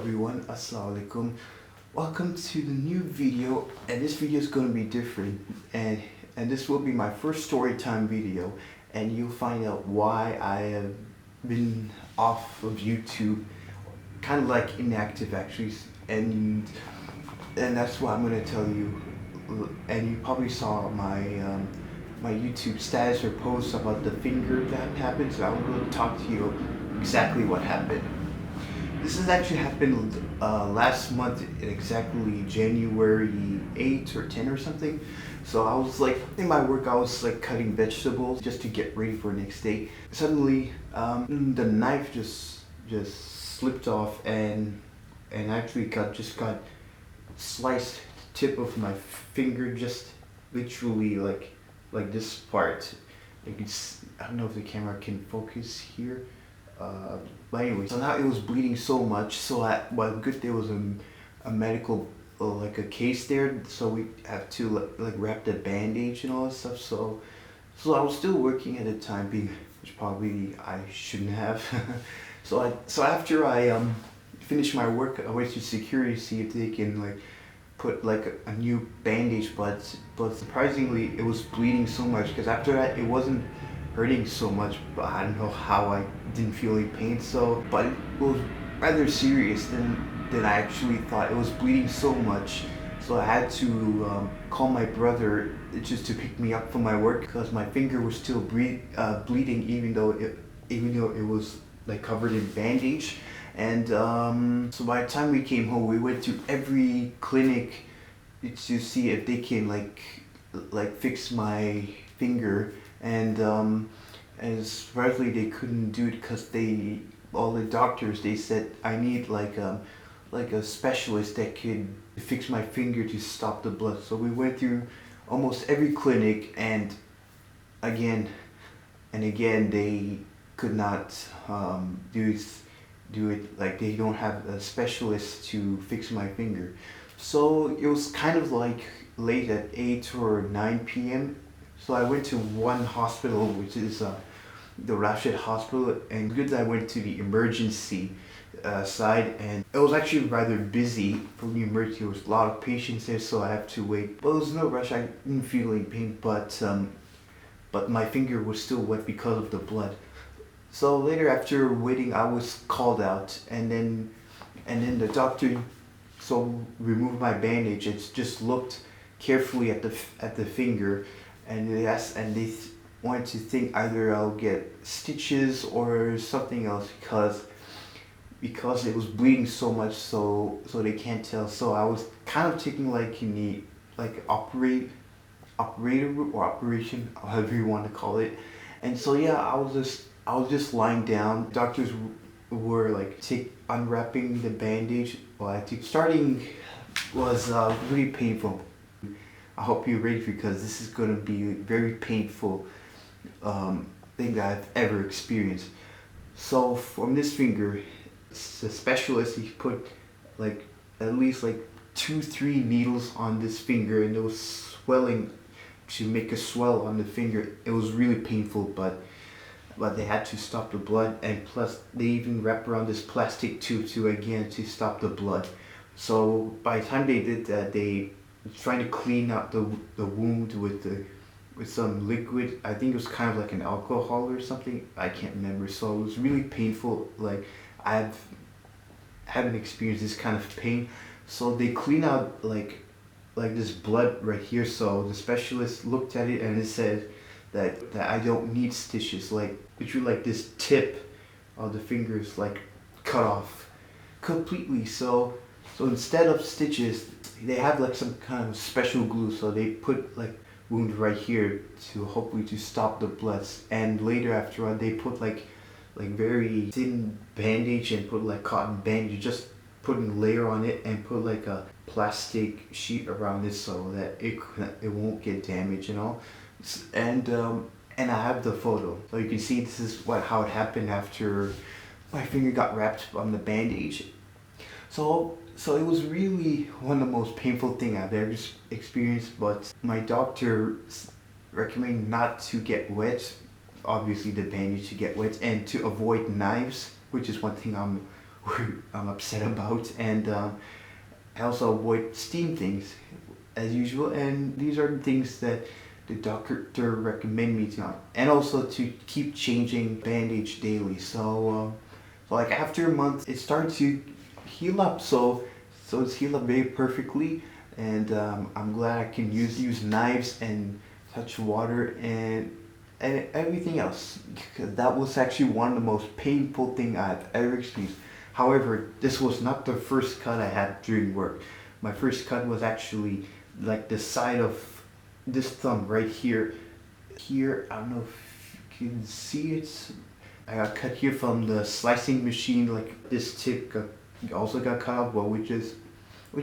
everyone, Assalamu alaikum. Welcome to the new video, and this video is going to be different, and this will be my first story time video, and you'll find out why I have been off of YouTube, kind of like inactive actually, and that's what I'm going to tell you. And you probably saw my my YouTube status or post about the finger that happened, so I'm going to talk to you exactly what happened. This has actually happened last month, exactly January 8th or 10 or something. So I was like, in my work, I was like cutting vegetables just to get ready for next day. Suddenly, the knife just slipped off and actually got sliced the tip of my finger, just literally like this part. I don't know if the camera can focus here. But anyway, so now it was bleeding so much, so well, good there was a medical like a case there, so we have to like wrap the bandage and all that stuff. So I was still working at the time being, which probably I shouldn't have. so after I finished my work, I went to security to see if they can like put like a new bandage, but surprisingly it was bleeding so much, because after that it wasn't hurting so much, but I don't know how I didn't feel any pain. So, but it was rather serious than I actually thought. It was bleeding so much, so I had to call my brother just to pick me up from my work, because my finger was still bleeding, even though it was like covered in bandage. And so by the time we came home, we went to every clinic to see if they can like fix my finger. And surprisingly they couldn't do it, because all the doctors, they said I need like a specialist that could fix my finger to stop the blood. So we went through almost every clinic, and again they could not do it. Like, they don't have a specialist to fix my finger. So it was kind of like late at 8 or 9 p.m. So I went to one hospital, which is the Rashid Hospital, and good that I went to the emergency side, and it was actually rather busy for the emergency. There was a lot of patients there, so I have to wait. But there was no rush. I didn't feel any pain, but my finger was still wet because of the blood. So later, after waiting, I was called out, and then the doctor removed my bandage. It just looked carefully at the finger. And they wanted to think either I'll get stitches or something else, because it was bleeding so much, so they can't tell. So I was kind of taking operator or operation, however you want to call it. And so yeah, I was just lying down. Doctors were like unwrapping the bandage. Well, I think starting was really painful. I hope you're ready, because this is going to be a very painful thing that I've ever experienced. So from this finger, the specialist, he put like at least like 2-3 needles on this finger, and it was swelling to make a swell on the finger. It was really painful, but they had to stop the blood, and plus they even wrapped around this plastic tube to stop the blood. So by the time they did that, they trying to clean out the wound with some liquid. I think it was kind of like an alcohol or something. I can't remember. So it was really painful. Like, I haven't experienced this kind of pain. So they clean out like this blood right here. So the specialist looked at it, and it said that I don't need stitches. Like, literally, like this tip of the finger is like cut off completely. So instead of stitches, they have like some kind of special glue. So they put like wound right here to hopefully to stop the blood. And later, after all, they put like very thin bandage and put like cotton bandage, just put a layer on it and put like a plastic sheet around it so that it won't get damaged and all. And I have the photo, so you can see this is how it happened after my finger got wrapped on the bandage. So it was really one of the most painful things I've ever experienced, but my doctor recommended not to get wet, obviously the bandage to get wet, and to avoid knives, which is one thing I'm I'm upset about, and I also avoid steam things as usual, and these are the things that the doctor recommend me to, and also to keep changing bandage daily. So like after a month, it started to heal up. So it's healed up very perfectly, and I'm glad I can use knives and touch water and everything else. 'Cause that was actually one of the most painful thing I've ever experienced. However, this was not the first cut I had during work. My first cut was actually like the side of this thumb right here. Here, I don't know if you can see it. I got cut here from the slicing machine. Like this tip also got cut off, well, which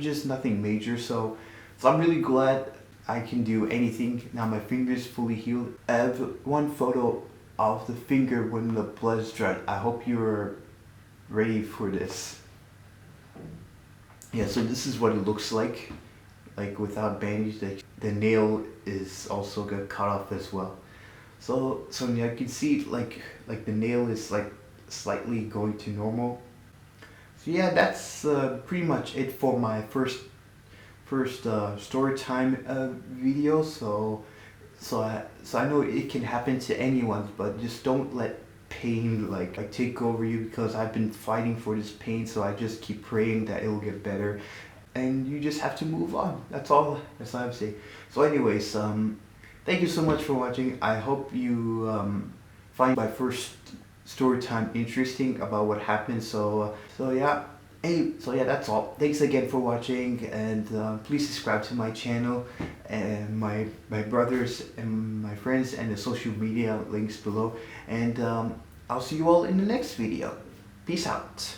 is nothing major. So I'm really glad I can do anything now. My finger's fully healed. I have one photo of the finger when the blood's dried. I hope you're ready for this. Yeah, so this is what it looks like without bandage. The nail is also got cut off as well. So yeah, you can see like the nail is like slightly going to normal. So yeah, that's pretty much it for my first story time video. So I know it can happen to anyone, but just don't let pain like take over you, because I've been fighting for this pain. So I just keep praying that it'll get better, and you just have to move on. That's all I'm saying. So anyways, thank you so much for watching. I hope you find my first story time interesting about what happened. So yeah. So yeah, that's all. Thanks again for watching, and please subscribe to my channel and my brothers and my friends, and the social media links below. And I'll see you all in the next video. Peace out.